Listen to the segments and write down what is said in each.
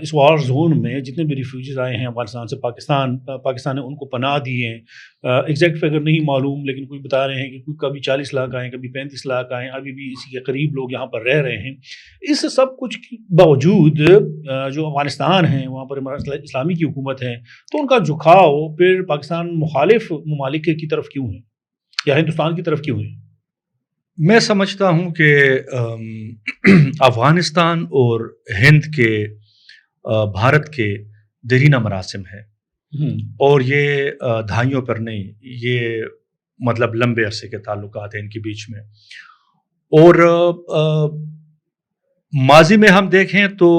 اس وار zone میں جتنے بھی ریفیوجیز آئے ہیں افغانستان سے پاکستان نے ان کو پناہ دی ہیں. ایگزیکٹ فگر نہیں معلوم، لیکن کوئی بتا رہے ہیں کہ کوئی کبھی 40 لاکھ آئیں، کبھی 35 لاکھ آئیں، ابھی بھی اسی کے قریب لوگ یہاں پر رہ رہے ہیں. اس سب کچھ کے باوجود جو افغانستان ہیں وہاں پر اسلامی کی حکومت ہے، تو ان کا جھکاؤ پھر پاکستان مخالف ممالک کی طرف کیوں ہے یا ہندوستان کی طرف کیوں ہے؟ میں سمجھتا ہوں کہ افغانستان اور ہند کے بھارت کے دیرینہ مراسم ہے، اور یہ دہائیوں پر نہیں، یہ مطلب لمبے عرصے کے تعلقات ہیں ان کے بیچ میں. اور ماضی میں ہم دیکھیں تو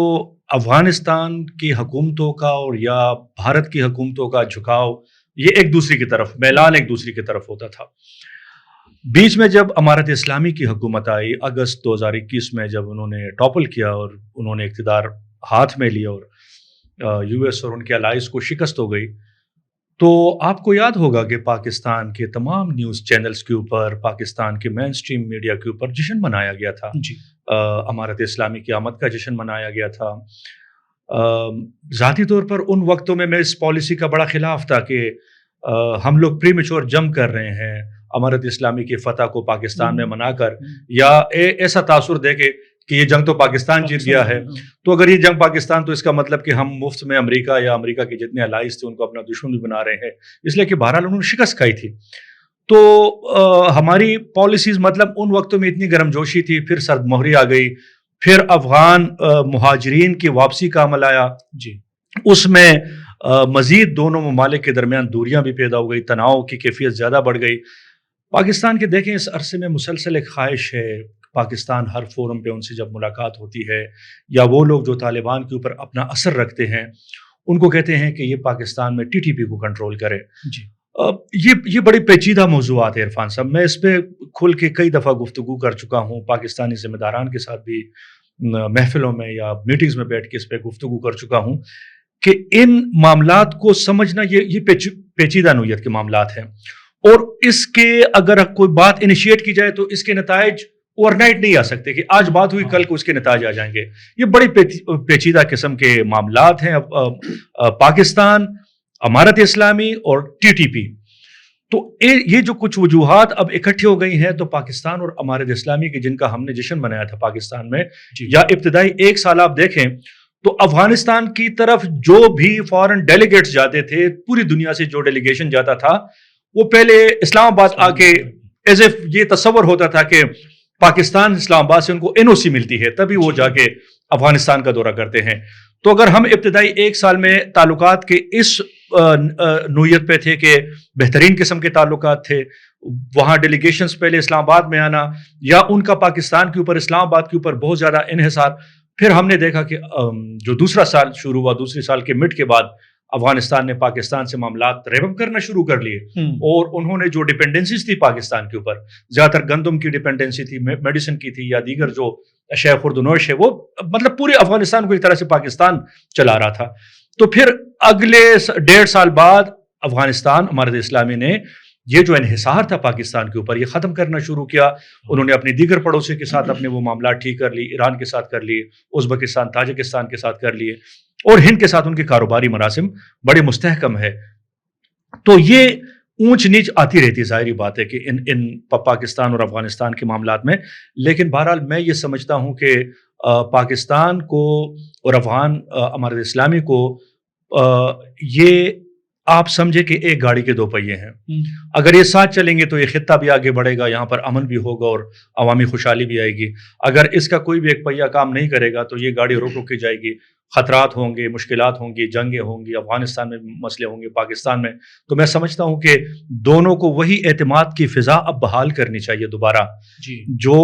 افغانستان کی حکومتوں کا اور یا بھارت کی حکومتوں کا جھکاؤ یہ ایک دوسرے کی طرف، میلان ایک دوسرے کی طرف ہوتا تھا. بیچ میں جب امارت اسلامی کی حکومت آئی اگست 2021 میں، جب انہوں نے ٹاپل کیا اور انہوں نے اقتدار ہاتھ میں لیا اور یو ایس اور ان کے الائز کو شکست ہو گئی، تو آپ کو یاد ہوگا کہ پاکستان کے تمام نیوز چینلز کے اوپر، پاکستان کے مین سٹریم میڈیا کے اوپر جشن منایا گیا تھا. جی، امارت اسلامی کی آمد کا جشن منایا گیا تھا. ذاتی طور پر ان وقتوں میں اس پالیسی کا بڑا خلاف تھا کہ ہم لوگ پری میچور جنگ کر رہے ہیں امارت اسلامی کی فتح کو پاکستان میں منا کر، یا ایسا تاثر دے کہ یہ جنگ تو پاکستان جیت گیا ہے، تو اگر یہ جنگ پاکستان تو اس کا مطلب کہ ہم مفت میں امریکہ یا امریکہ کے جتنے الائز تھے ان کو اپنا دشمن بھی بنا رہے ہیں، اس لیے کہ بہرحال انہوں نے شکست کھائی تھی. تو ہماری پالیسیز مطلب ان وقتوں میں اتنی گرم جوشی تھی. پھر سرد مہری آ گئی، پھر افغان مہاجرین کی واپسی کا عمل آیا. جی، اس میں مزید دونوں ممالک کے درمیان دوریاں بھی پیدا ہو گئی، تناؤ کی کیفیت زیادہ بڑھ گئی. پاکستان کے دیکھیں اس عرصے میں مسلسل ایک خواہش ہے، پاکستان ہر فورم پہ ان سے جب ملاقات ہوتی ہے، یا وہ لوگ جو طالبان کے اوپر اپنا اثر رکھتے ہیں ان کو کہتے ہیں کہ یہ پاکستان میں TTP کو کنٹرول کرے. جی، یہ بڑی پیچیدہ موضوعات ہے عرفان صاحب. میں اس پہ کھل کے کئی دفعہ گفتگو کر چکا ہوں، پاکستانی ذمہ داران کے ساتھ بھی محفلوں میں یا میٹنگز میں بیٹھ کے اس پہ گفتگو کر چکا ہوں کہ ان معاملات کو سمجھنا یہ پیچیدہ نوعیت کے معاملات ہیں، اور اس کے اگر کوئی بات انیشیٹ کی جائے تو اس کے نتائج اوور نائٹ نہیں آ سکتے کہ آج بات ہوئی کل کو اس کے نتائج آ جائیں گے. یہ بڑی پیچیدہ قسم کے معاملات ہیں. پاکستان، امارت اسلامی اور TTP، تو یہ جو کچھ وجوہات اب اکٹھی ہو گئی ہیں، تو پاکستان اور امارت اسلامی کی جن کا ہم نے جشن منایا تھا پاکستان میں، یا ابتدائی ایک سال آپ دیکھیں تو افغانستان کی طرف جو بھی فارن ڈیلیگیٹس جاتے تھے، پوری دنیا سے جو ڈیلیگیشن جاتا تھا، وہ پہلے اسلام آباد آ کے ایز اف یہ تصور ہوتا تھا کہ پاکستان اسلام آباد سے ان کو NOC ملتی ہے تبھی وہ جا کے افغانستان کا دورہ کرتے ہیں. تو اگر ہم ابتدائی ایک سال میں تعلقات کے اس نوعیت پہ تھے کہ بہترین قسم کے تعلقات تھے، وہاں ڈیلیگیشنز پہلے اسلام آباد میں آنا یا ان کا پاکستان کے اوپر، اسلام آباد کے اوپر بہت زیادہ انحصار، پھر ہم نے دیکھا کہ جو دوسرا سال شروع ہوا، دوسرے سال کے مڈ کے بعد افغانستان نے پاکستان سے معاملات ریپ اپ کرنا شروع کر لیے، اور انہوں نے جو ڈیپینڈنسیز تھی پاکستان کے اوپر، زیادہ تر گندم کی ڈیپینڈنسی تھی، میڈیسن کی تھی، یا دیگر جو شے خورد و نوش ہے، وہ مطلب پورے افغانستان کو ایک طرح سے پاکستان چلا رہا تھا. تو پھر اگلے 1.5 سال بعد افغانستان امارت اسلامی نے یہ جو انحصار تھا پاکستان کے اوپر یہ ختم کرنا شروع کیا. انہوں نے اپنی دیگر پڑوسی کے ساتھ اپنے وہ معاملات ٹھیک کر لی، ایران کے ساتھ کر لیے، ازبکستان، تاجکستان کے ساتھ کر لیے، اور ہند کے ساتھ ان کے کاروباری مراسم بڑے مستحکم ہے. تو یہ اونچ نیچ آتی رہتی، ظاہری بات ہے کہ ان پاکستان اور افغانستان کے معاملات میں. لیکن بہرحال میں یہ سمجھتا ہوں کہ پاکستان کو اور افغان امارت اسلامی کو یہ آپ سمجھے کہ ایک گاڑی کے 2 پہیے ہیں. اگر یہ ساتھ چلیں گے تو یہ خطہ بھی آگے بڑھے گا، یہاں پر امن بھی ہوگا اور عوامی خوشحالی بھی آئے گی. اگر اس کا کوئی بھی ایک پہیہ کام نہیں کرے گا تو یہ گاڑی رک کے جائے گی، خطرات ہوں گے، مشکلات ہوں گی، جنگیں ہوں گی، افغانستان میں مسئلے ہوں گے، پاکستان میں. تو میں سمجھتا ہوں کہ دونوں کو وہی اعتماد کی فضا اب بحال کرنی چاہیے دوبارہ، جو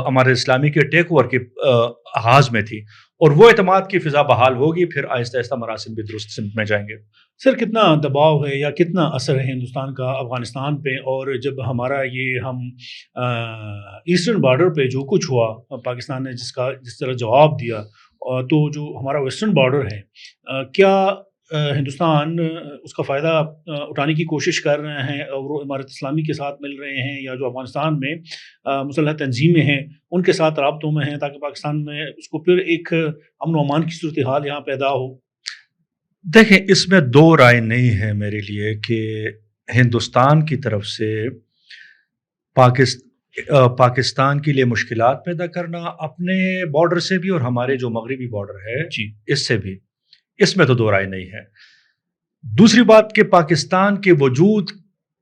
ہمارے اسلامی کے ٹیک اوور کے آغاز میں تھی، اور وہ اعتماد کی فضا بحال ہوگی، پھر آہستہ آہستہ مراسم بھی درست سمت میں جائیں گے. سر، کتنا دباؤ ہے یا کتنا اثر ہے ہندوستان کا افغانستان پہ؟ اور جب ہمارا یہ ہم ایسٹرن بارڈر پہ جو کچھ ہوا، پاکستان نے جس طرح جواب دیا، تو جو ہمارا ویسٹرن بارڈر ہے، کیا ہندوستان اس کا فائدہ اٹھانے کی کوشش کر رہے ہیں اور وہ امارت اسلامی کے ساتھ مل رہے ہیں یا جو افغانستان میں مسلح تنظیمیں ہیں ان کے ساتھ رابطوں میں ہیں تاکہ پاکستان میں اس کو پھر ایک امن و امان کی صورتحال یہاں پیدا ہو؟ دیکھیں، اس میں دو رائے نہیں ہے میرے لیے کہ ہندوستان کی طرف سے پاکستان کے لیے مشکلات پیدا کرنا اپنے بارڈر سے بھی اور ہمارے جو مغربی بارڈر ہے جی اس سے بھی، اس میں تو دو رائے نہیں ہے۔ دوسری بات کہ پاکستان کے وجود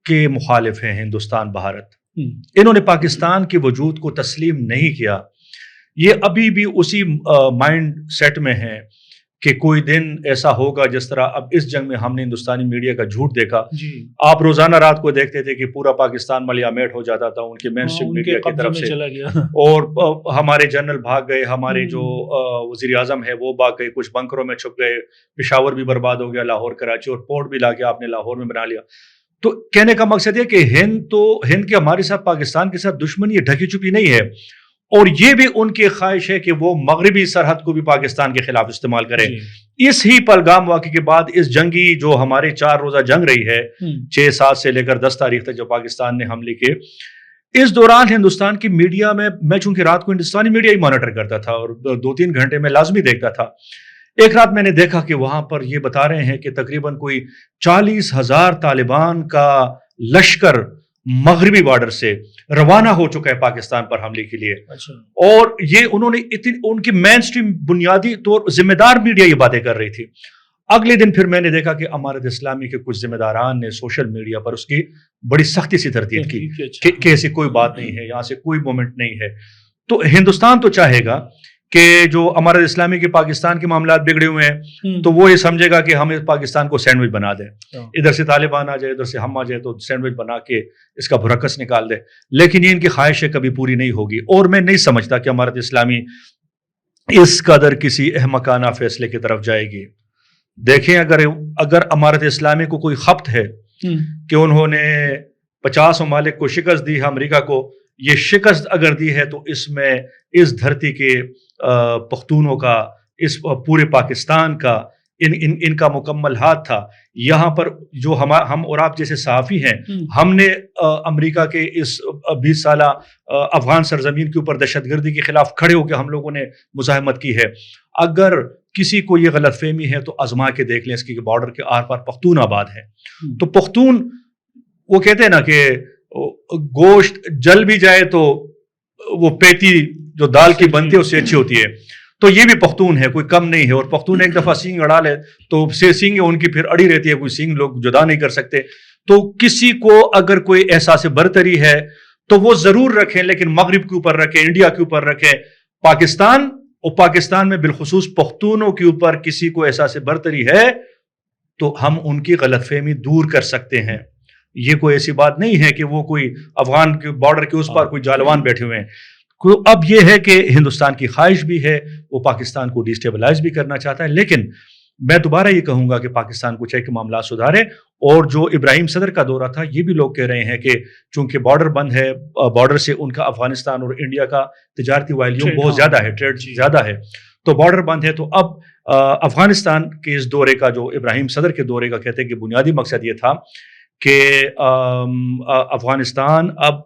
کے مخالف ہیں ہندوستان بھارت، انہوں نے پاکستان کے وجود کو تسلیم نہیں کیا، یہ ابھی بھی اسی مائنڈ سیٹ میں ہیں کہ کوئی دن ایسا ہوگا جس طرح اب اس جنگ میں ہم نے ہندوستانی میڈیا کا جھوٹ دیکھا۔ جی آپ روزانہ رات کو دیکھتے تھے کہ پورا پاکستان ملیامیٹ ہو جاتا تھا ان کے مین اسٹریم ان کے میڈیا کی قبضے طرف میں سے، چلا گیا۔ اور ہمارے جنرل بھاگ گئے، ہمارے جو وزیر اعظم ہے وہ بھاگ گئے، کچھ بنکروں میں چھپ گئے، پشاور بھی برباد ہو گیا، لاہور کراچی اور پورٹ بھی لا کے آپ نے لاہور میں بنا لیا۔ تو کہنے کا مقصد یہ کہ ہند کے ہمارے ساتھ پاکستان کے ساتھ دشمنی ڈھکی چھپی نہیں ہے، اور یہ بھی ان کی خواہش ہے کہ وہ مغربی سرحد کو بھی پاکستان کے خلاف استعمال کریں۔ اس ہی پہلگام واقعے کے بعد اس جنگی جو ہمارے 4 روزہ جنگ رہی ہے 6-7 سے لے کر 10 تاریخ تک جو پاکستان نے حملے کیے، اس دوران ہندوستان کی میڈیا میں چونکہ رات کو ہندوستانی میڈیا ہی مانیٹر کرتا تھا اور 2-3 گھنٹے میں لازمی دیکھتا تھا، ایک رات میں نے دیکھا کہ وہاں پر یہ بتا رہے ہیں کہ تقریباً کوئی 40,000 طالبان کا لشکر مغربی بارڈر سے روانہ ہو چکا ہے پاکستان پر حملے کے لیے۔ اور یہ انہوں نے ان کی مین سٹریم بنیادی طور ذمہ دار میڈیا یہ باتیں کر رہی تھی۔ اگلے دن پھر میں نے دیکھا کہ امارت اسلامی کے کچھ ذمہ داران نے سوشل میڈیا پر اس کی بڑی سختی سے تردید کی کہ ایسی کوئی بات نہیں ہے، یہاں سے کوئی مومنٹ نہیں ہے۔ تو ہندوستان تو چاہے گا کہ جو امارت اسلامی کے پاکستان کے معاملات بگڑے ہوئے ہیں تو وہ یہ سمجھے گا کہ ہم اس پاکستان کو سینڈوچ بنا دیں، ادھر سے طالبان آ جائے ادھر سے ہم آ جائے تو سینڈوچ بنا کے اس کا برعکس نکال دے، لیکن یہ ان کی خواہشیں کبھی پوری نہیں ہوگی۔ اور میں نہیں سمجھتا کہ امارت اسلامی اس قدر کسی احمقانہ فیصلے کی طرف جائے گی۔ دیکھیں، اگر امارت اسلامی کو کوئی خبت ہے کہ انہوں نے 50 ممالک کو شکست دی ہے، امریکہ کو یہ شکست اگر دی ہے تو اس میں اس دھرتی کے پختونوں کا، اس پورے پاکستان کا، ان کا مکمل ہاتھ تھا۔ یہاں پر جو ہم اور آپ جیسے صحافی ہیں، ہم نے امریکہ کے اس 20 سالہ افغان سرزمین کے اوپر دہشت گردی کے خلاف کھڑے ہو کے ہم لوگوں نے مزاحمت کی ہے۔ اگر کسی کو یہ غلط فہمی ہے تو آزما کے دیکھ لیں اس کی بارڈر کے آر پار پختون آباد ہے۔ تو پختون، وہ کہتے ہیں نا کہ گوشت جل بھی جائے تو وہ پیتی جو دال کی بنتی ہے اس سے اچھی ہوتی ہے، تو یہ بھی پختون ہے، کوئی کم نہیں ہے۔ اور پختون ایک دفعہ سینگ اڑا لے تو سینگ ان کی پھر اڑی رہتی ہے، کوئی سینگ لوگ جدا نہیں کر سکتے۔ تو کسی کو اگر کوئی احساس برتری ہے تو وہ ضرور رکھیں، لیکن مغرب کے اوپر رکھیں، انڈیا کے اوپر رکھیں۔ پاکستان میں بالخصوص پختونوں کے اوپر کسی کو احساس برتری ہے تو ہم ان کی غلط فہمی دور کر سکتے ہیں۔ یہ کوئی ایسی بات نہیں ہے کہ وہ کوئی افغان کے بارڈر کے اس پر کوئی جالوان بیٹھے ہوئے ہیں۔ اب یہ ہے کہ ہندوستان کی خواہش بھی ہے، وہ پاکستان کو ڈیسٹیبلائز بھی کرنا چاہتا ہے، لیکن میں دوبارہ یہ کہوں گا کہ پاکستان کو چاہیے کہ معاملات سدھارے۔ اور جو ابراہیم صدر کا دورہ تھا، یہ بھی لوگ کہہ رہے ہیں کہ چونکہ بارڈر بند ہے، بارڈر سے ان کا افغانستان اور انڈیا کا تجارتی ویلیوم بہت زیادہ ہے، ٹریڈ زیادہ ہے، تو بارڈر بند ہے۔ تو اب افغانستان کے اس دورے کا، جو ابراہیم صدر کے دورے کا کہتے ہیں کہ بنیادی مقصد یہ تھا کہ افغانستان اب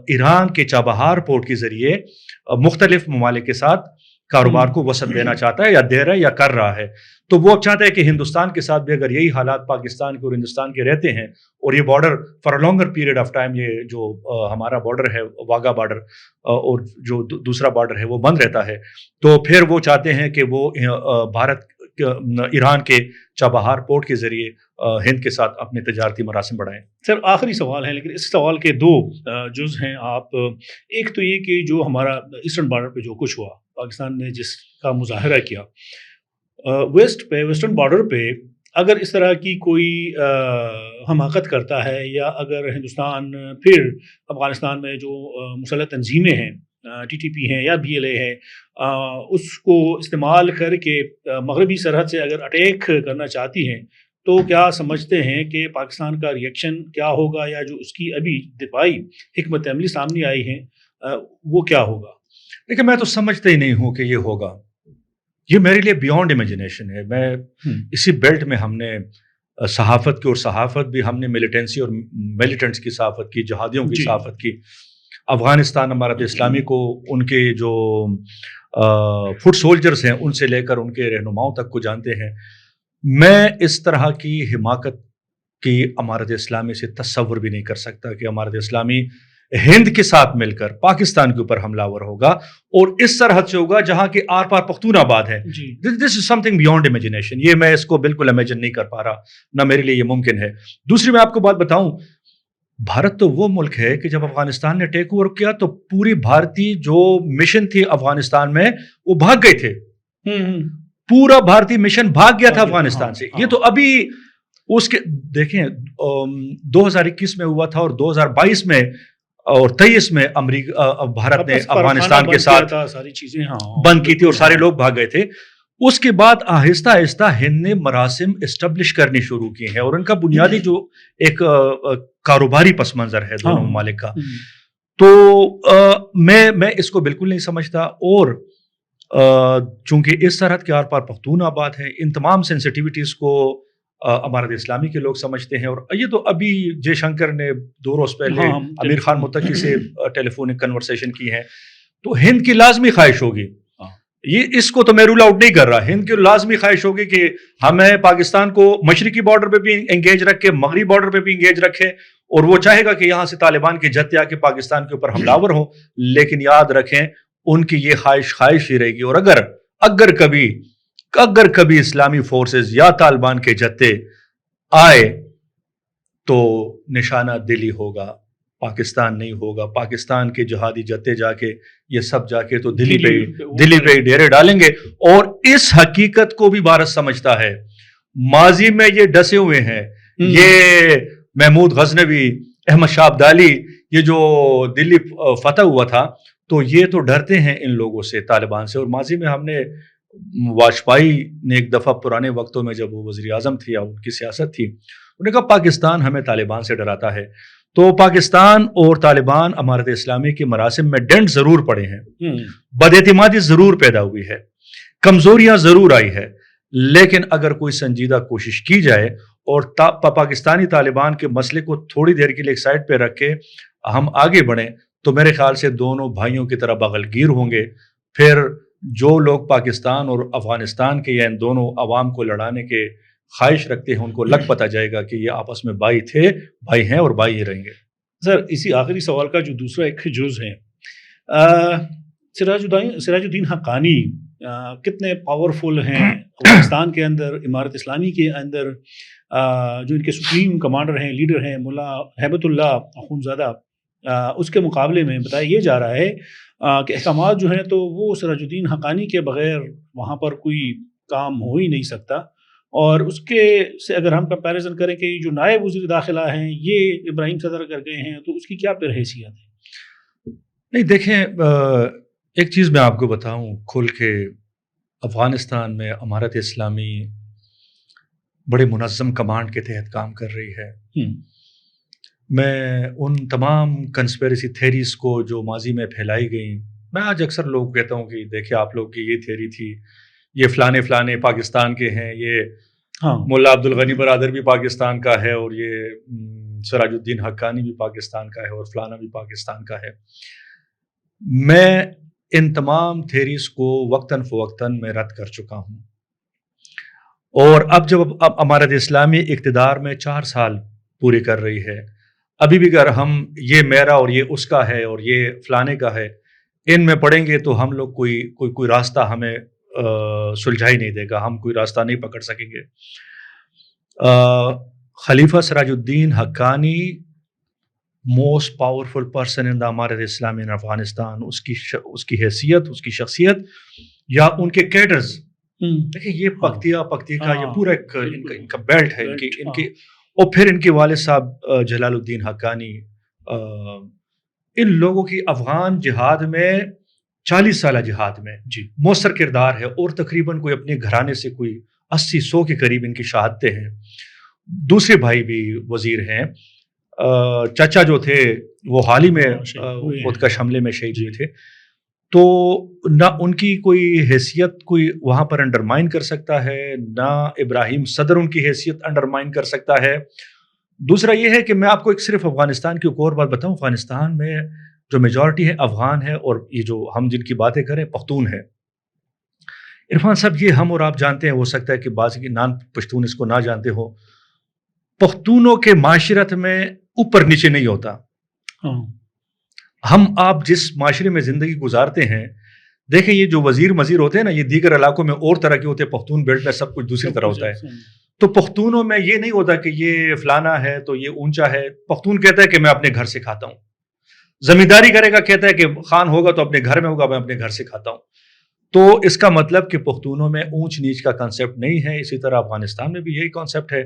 ایران کے چابہار پورٹ کے ذریعے مختلف ممالک کے ساتھ کاروبار کو وسعت دینا چاہتا ہے، یا دے رہا ہے یا کر رہا ہے۔ تو وہ چاہتا ہے کہ ہندوستان کے ساتھ بھی اگر یہی حالات پاکستان کے اور ہندوستان کے رہتے ہیں اور یہ border for a longer period of time, یہ جو ہمارا بارڈر ہے واگا بارڈر اور جو دوسرا بارڈر ہے وہ بند رہتا ہے، تو پھر وہ چاہتے ہیں کہ وہ ایران کے چابہار پورٹ کے ذریعے ہند کے ساتھ اپنے تجارتی مراسم بڑھائیں۔ سر، آخری سوال ہے، لیکن اس سوال کے 2 جز ہیں آپ۔ ایک تو یہ کہ جو ہمارا ایسٹرن بارڈر پہ جو کچھ ہوا، پاکستان نے جس کا مظاہرہ کیا ویسٹرن بارڈر پہ، اگر اس طرح کی کوئی حماقت کرتا ہے، یا اگر ہندوستان پھر افغانستان میں جو مسلح تنظیمیں ہیں، ٹی ٹی پی ہیں یا بی ایل اے ہے، اس کو استعمال کر کے مغربی سرحد سے اگر اٹیک کرنا چاہتی ہیں، تو کیا سمجھتے ہیں کہ پاکستان کا ریئیکشن کیا ہوگا، یا جو اس کی ابھی دفاعی حکمت عملی سامنے آئی ہے وہ کیا ہوگا؟ لیکن میں تو سمجھتا ہی نہیں ہوں کہ یہ ہوگا۔ یہ میرے لیے بیونڈ امیجنیشن ہے. میں اسی بیلٹ میں ہم نے صحافت کی، اور صحافت بھی ہم نے ملیٹنسی اور ملیٹنٹس کی صحافت کی، جہادیوں کی صحافت کی. افغانستان امارت اسلامی کو ان کے جو فٹ سولجرز ہیں ان سے لے کر ان کے رہنماؤں تک کو جانتے ہیں. میں اس طرح کی حماقت کی امارت اسلامی سے تصور بھی نہیں کر سکتا کہ امارت اسلامی ہند کے ساتھ مل کر پاکستان کے اوپر حملہ آور ہوگا، اور اس سرحد سے ہوگا جہاں کے آر پار پختون آباد ہے. دس از سم تھنگ بیونڈ امیجنیشن. یہ میں اس کو بالکل امیجن نہیں کر پا رہا، نہ میرے لیے یہ ممکن ہے. دوسری میں آپ کو بات بتاؤں، بھارت تو وہ ملک ہے کہ جب افغانستان نے ٹیک اوور کیا تو پوری بھارتی جو مشن تھی افغانستان میں وہ بھاگ گئے تھے. پورا بھارتی مشن بھاگ گیا تھا افغانستان سے. یہ تو ابھی اس کے دیکھیں 2021 میں ہوا تھا، اور 2022 میں اور 23 میں بھارت نے افغانستان کے ساتھ ساری چیزیں بند کی تھی اور سارے لوگ بھاگ گئے تھے. اس کے بعد آہستہ آہستہ ہند نے مراسم اسٹیبلش کرنی شروع کی ہیں، اور ان کا بنیادی جو ایک کاروباری پس منظر ہے دونوں ممالک کا. تو میں اس کو بالکل نہیں سمجھتا. اور چونکہ اس سرحد کے آر پار پختون آباد ہے، ان تمام سینسٹیوٹیز کو امارت اسلامی کے لوگ سمجھتے ہیں. اور یہ تو ابھی جے شنکر نے 2 روز پہلے امیر خان متقی سے ٹیلی فونک کنورسیشن کی ہے. تو ہند کی لازمی خواہش ہوگی، یہ اس کو تو میں رول آؤٹ نہیں کر رہا، ہند کی لازمی خواہش ہوگی کہ ہمیں پاکستان کو مشرقی بارڈر پہ بھی انگیج رکھے، مغربی بارڈر پہ بھی انگیج رکھے، اور وہ چاہے گا کہ یہاں سے طالبان کے جتے آ کے پاکستان کے اوپر حملہ آور ہوں. لیکن یاد رکھیں ان کی یہ خواہش ہی رہے گی. اور اگر کبھی اسلامی فورسز یا طالبان کے جتے آئے تو نشانہ دلی ہوگا، پاکستان نہیں ہوگا. پاکستان کے جہادی جتے جا کے یہ سب جا کے تو دلی پہ ڈیرے ڈالیں گے. اور اس حقیقت کو بھی بھارت سمجھتا ہے. ماضی میں یہ ڈسے ہوئے ہیں، یہ محمود غزنوی، احمد شاہ ابدالی، یہ جو دلی فتح ہوا تھا تو یہ تو ڈرتے ہیں ان لوگوں سے، طالبان سے. اور ماضی میں ہم نے واجپئی نے ایک دفعہ پرانے وقتوں میں جب وہ وزیر اعظم تھی یا ان کی سیاست تھی، انہوں نے کہا پاکستان ہمیں طالبان سے ڈراتا ہے. تو پاکستان اور طالبان امارت اسلامی کے مراسم میں ڈنٹ ضرور پڑے ہیں، بد اعتمادی ضرور پیدا ہوئی ہے، کمزوریاں ضرور آئی ہے. لیکن اگر کوئی سنجیدہ کوشش کی جائے اور پاکستانی طالبان کے مسئلے کو تھوڑی دیر کے لیے ایک سائڈ پہ رکھ کے ہم آگے بڑھیں تو میرے خیال سے دونوں بھائیوں کی طرح بغل گیر ہوں گے. پھر جو لوگ پاکستان اور افغانستان کے یا ان دونوں عوام کو لڑانے کے خواہش رکھتے ہیں ان کو لگ پتہ جائے گا کہ یہ آپس میں بھائی ہیں اور بھائی ہی رہیں گے. سر اسی آخری سوال کا جو دوسرا ایک جز ہے، سراج الدین حقانی کتنے پاورفل ہیں افغانستان کے اندر، امارت اسلامی کے اندر. جو ان کے سپریم کمانڈر ہیں، لیڈر ہیں مولا ہیبت اللہ اخونزادہ، اس کے مقابلے میں بتایا یہ جا رہا ہے کہ احکامات جو ہیں تو وہ سراج الدین حقانی کے بغیر وہاں پر کوئی کام ہو ہی نہیں سکتا. اور اس کے سے اگر ہم کمپیریزن کریں کہ جو نائب وزیر داخلہ ہیں یہ ابراہیم صدر کر گئے ہیں تو اس کی کیا پھر حیثیت ہے؟ نہیں دیکھیں، ایک چیز میں آپ کو بتاؤں کھل کے، افغانستان میں امارت اسلامی بڑے منظم کمانڈ کے تحت کام کر رہی ہے. میں ان تمام کنسپیریسی تھیریز کو جو ماضی میں پھیلائی گئیں، میں آج اکثر لوگ کہتا ہوں کہ دیکھیں آپ لوگ کی یہ تھیری تھی، یہ فلانے پاکستان کے ہیں، یہ مولا عبد الغنی برادر بھی پاکستان کا ہے، اور یہ سراج الدین حقانی بھی پاکستان کا ہے، اور فلانا بھی پاکستان کا ہے. میں ان تمام تھیریز کو وقتاً فوقتاً میں رد کر چکا ہوں. اور اب جب امارت اسلامی اقتدار میں 4 سال پورے کر رہی ہے، ابھی بھی اگر ہم یہ میرا اور یہ اس کا ہے اور یہ فلانے کا ہے ان میں پڑیں گے تو ہم لوگ کوئی راستہ ہمیں سلجھا ہی نہیں دے گا، ہم کوئی راستہ نہیں پکڑ سکیں گے. Khalifa Siraj uddin Haqqani most powerful person in the امارت اسلامی ان افغانستان، اس کی حیثیت، اس کی شخصیت یا ان کے کیڈرز. دیکھیں یہ پکتی کا یہ پورا ان کا بیلٹ ہے ان کی اور پھر ان کے والد صاحب جلال الدین حقانی، ان لوگوں کی افغان جہاد میں 40 سالہ جہاد میں مؤثر کردار ہے، اور تقریباً کوئی اپنے گھرانے سے کوئی 80-100 کے قریب ان کی شہادتیں ہیں. دوسرے بھائی بھی وزیر ہیں، چچا جو تھے وہ حال ہی میں خودکش حملے میں شہید ہوئے تھے. تو نہ ان کی کوئی حیثیت کوئی وہاں پر انڈرمائن کر سکتا ہے، نہ ابراہیم صدر ان کی حیثیت انڈرمائن کر سکتا ہے۔ دوسرا یہ ہے کہ میں آپ کو ایک صرف افغانستان کی ایک اور بات بتاؤں، افغانستان میں جو میجورٹی ہے افغان ہے، اور یہ جو ہم جن کی باتیں کریں پختون ہے۔ عرفان صاحب، یہ ہم اور آپ جانتے ہیں، ہو سکتا ہے کہ بعض کی نان پشتون اس کو نہ جانتے ہو، پختونوں کے معاشرت میں اوپر نیچے نہیں ہوتا۔ ہم آپ جس معاشرے میں زندگی گزارتے ہیں، دیکھیں یہ جو وزیر ہوتے ہیں نا، یہ دیگر علاقوں میں اور طرح کے ہوتے ہیں، پختون بیلٹ میں سب کچھ دوسری طرح ہوتا ہے۔ تو پختونوں میں یہ نہیں ہوتا کہ یہ فلانا ہے تو یہ اونچا ہے۔ پختون کہتا ہے کہ میں اپنے گھر سے کھاتا ہوں، زمینداری کرے گا، کہتا ہے کہ خان ہوگا تو اپنے گھر میں ہوگا، میں اپنے گھر سے کھاتا ہوں۔ تو اس کا مطلب کہ پختونوں میں اونچ نیچ کا کنسیپٹ نہیں ہے۔ اسی طرح افغانستان میں بھی یہی کانسیپٹ ہے۔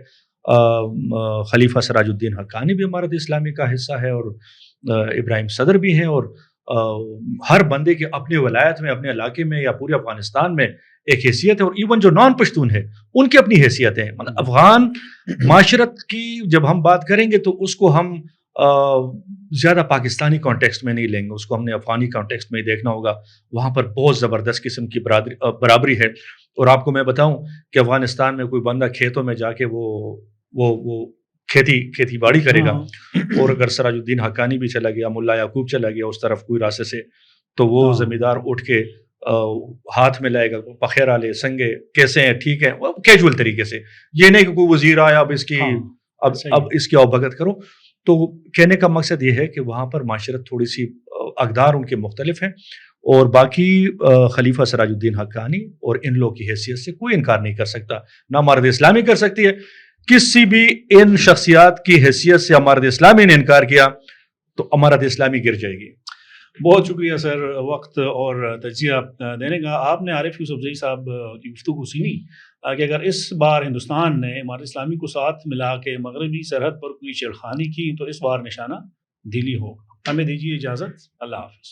خلیفہ سراج الدین حقانی بھی امارت اسلامی کا حصہ ہے، اور ابراہیم صدر بھی ہیں، اور ہر بندے کے اپنی ولایت میں، اپنے علاقے میں یا پورے افغانستان میں ایک حیثیت ہے، اور ایون جو نان پشتون ہے ان کی اپنی حیثیت ہے۔ مطلب افغان معاشرت کی جب ہم بات کریں گے تو اس کو ہم زیادہ پاکستانی کانٹیکسٹ میں نہیں لیں گے، اس کو ہم نے افغانی کانٹیکسٹ میں ہی دیکھنا ہوگا۔ وہاں پر بہت زبردست قسم کی برابری ہے۔ اور آپ کو میں بتاؤں کہ افغانستان میں کوئی بندہ کھیتوں میں جا کے وہ کھیتی باڑی کرے گا، اور اگر سراج الدین حقانی بھی چلا گیا، ملا یعقوب چلا گیا اس طرف کوئی راستے سے، تو وہ زمیندار اٹھ کے ہاتھ میں لائے گا، پخیرا لے، سنگے کیسے ہیں، ٹھیک ہے، کیجول طریقے سے۔ یہ نہیں کہ کوئی وزیر آیا اب اس کی اب اس کی اوبگت کرو۔ تو کہنے کا مقصد یہ ہے کہ وہاں پر معاشرت تھوڑی سی اقدار ان کے مختلف ہیں، اور باقی خلیفہ سراج الدین حقانی اور ان لوگوں کی حیثیت سے کوئی انکار نہیں کر سکتا، نہ امارت اسلامی کر سکتی ہے۔ کسی بھی ان شخصیات کی حیثیت سے امارت اسلامی نے انکار کیا تو امارت اسلامی گر جائے گی۔ بہت شکریہ سر وقت اور تجزیہ دینے کا۔ آپ نے عارف یوسف زئی صاحب کی گفتگو سنی کہ اگر اس بار ہندوستان نے امارت اسلامی کو ساتھ ملا کے مغربی سرحد پر کوئی چھیڑخانی کی تو اس بار نشانہ دلی ہوگا۔ ہمیں دیجیے اجازت، اللہ حافظ۔